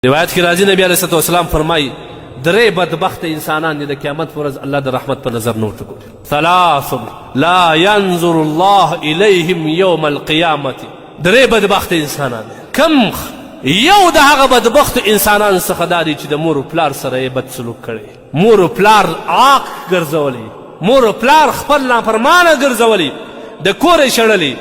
روایت کې راځي نبی علیه الصلوة والسلام فرمایي درې بدبخت انسانان دي د قیامت په ورځ الله د رحمت په نظر نه ورته ګوري. ثلاث لا ينظر الله الیهم یوم القیامة. درې بدبخت انسانان دي. کم یو د هغه بدبخت انسانان څخه دا دی چې د مور و پلار سره یې بد سلوک کړی، مور و پلار عاق ګرځولی، مور و پلار خپل نافرمانه ګرځولی، د کور یې شړلی.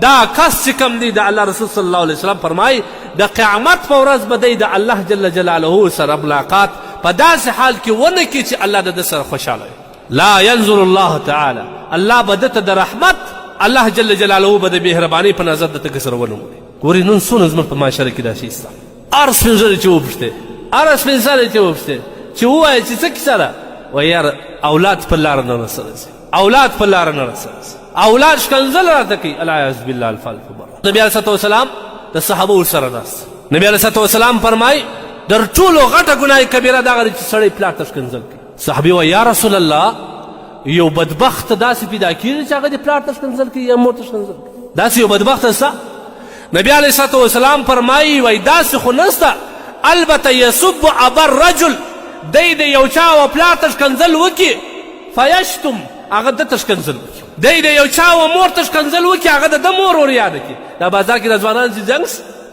دا کس چې کوم دی د الله رسول صلی الله علیه وسلم فرمایي د قیامت په ورځ به دی د الله جل جلاله سره ملاقات په داسې حال کې ونه کړي چې الله د ده سره خوشحاله وي. لا ينظر الله تعالی، الله به ده ته د رحمت، الله جل جلاله به د مهربانۍ په نظر د ته سره ونه ګوري. ګورې نن څونه زموږ په معاشره کې دا شی شته. هر سپین ږیري چې وپوښتې، هر سپین سري چې وپوښتې چې ووایه چې څه کیسه ده، وایي یاره اولاد په لاره نه رسوي، اولاد په لاره نه رسوي، اولاد شکنځل راته کوي. العیاذ بالله الفال فبر. نبی علیه الصلوة والسلام د صحابه ورسره ناست. نبی علیه الصلوة والسلام فرمایي در ټولو غټه ګناه کبیره دا غره چې سړی پلار ته شکنځل کوي. صحابي وایي یا رسول الله یو بدبخت داسې پیدا کېږي چې هغه د پلار ته شکنځل کوي یا مور ته شکنځل کوي، داسې یو بدبخت شته؟ نبی علیه الصلوة والسلام فرمایي وایي داسې خو نشته، البته یسب ابا الرجل، دی د یو چا و پلار ته شکنځل وکړي فیشتم، هغه ده ته شکنځل وکړي، دی د یو چا و مور ته شکنځل وکړي هغه د ده مور ور یاده کړي. دا بازار کې د ځوانانو چې جنګ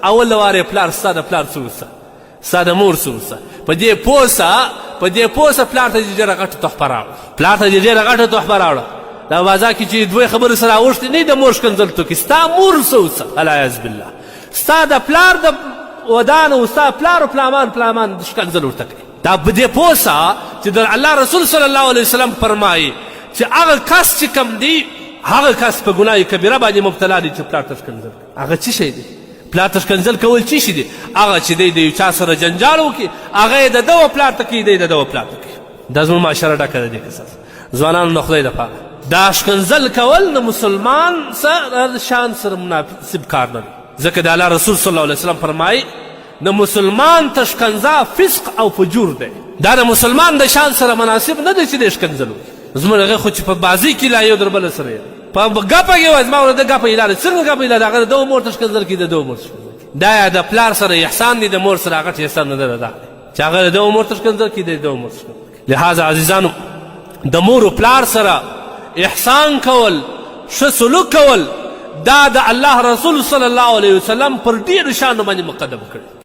اول وار یې پلار ستا د پلار څه وسه، ستا د مور څه وسه، په دې پوه سه پلار ته دې ډېره غټه تحفه راوړه، پلار ته دې ډېره غټه تحفه راوړه. دا بازار کې چې دوی خبرې سره اوښتې نه د مور شکنځل ته کوي، ستا مور څه وسه، العیاذ بالله، ستا د پلار د ودان او ستا پلار و پلمان شکنځل ورته کوي. دا په دې پوه سه چې د الله رسول صلی الله علیه وسلم فرمایي چې هغه کس چې کم دی هغه کس په ګناه کبیره باندې مبتلا دی چې پلار ته شکنځل کوي. هغه څه شی دی؟ پلار ته شکنځل کول څه شی دی؟ هغه چې دی د یو چا سره جنجال وکړي هغه یې د ده و پلار ته کوي، دی د ده و پلار ته کوي. دا زموږ معاشره ډکه ده دې قصه. ځوانانو د خدای دپاره دا شکنځل کول د مسلمان سره شان سره مناسب کار نه دی، ځکه د الله رسول صلی الله علیه وسلم فرمایي د مسلمان ته شکنځه فسق او فجور دی. دا د مسلمان د شان سره مناسب نه دی چې دی شکنځل وکړي. زموږ هغه خو چې په بازۍ کې لا یو در بله سره یې په ګپه کې وایي زما ورته ګپه یې لاړې څنګه ګپه یې لاړې هغه د ده مور ته شکنځل کوي، د ده مور ته شکنځل کوي. دا یا د پلار سره احسان دی، د مور سره هغه احسان نه ده، دا چې هغه د ده مور ته شکنځل کوي، د ده مور ته شکنځل کوي. لهذا عزیزانو د مور و پلار سره احسان کول، ښه سلوک کول دا د الله رسول صلی الله علیه وسلم پر ډېرو شانو باندې مقدم کړي.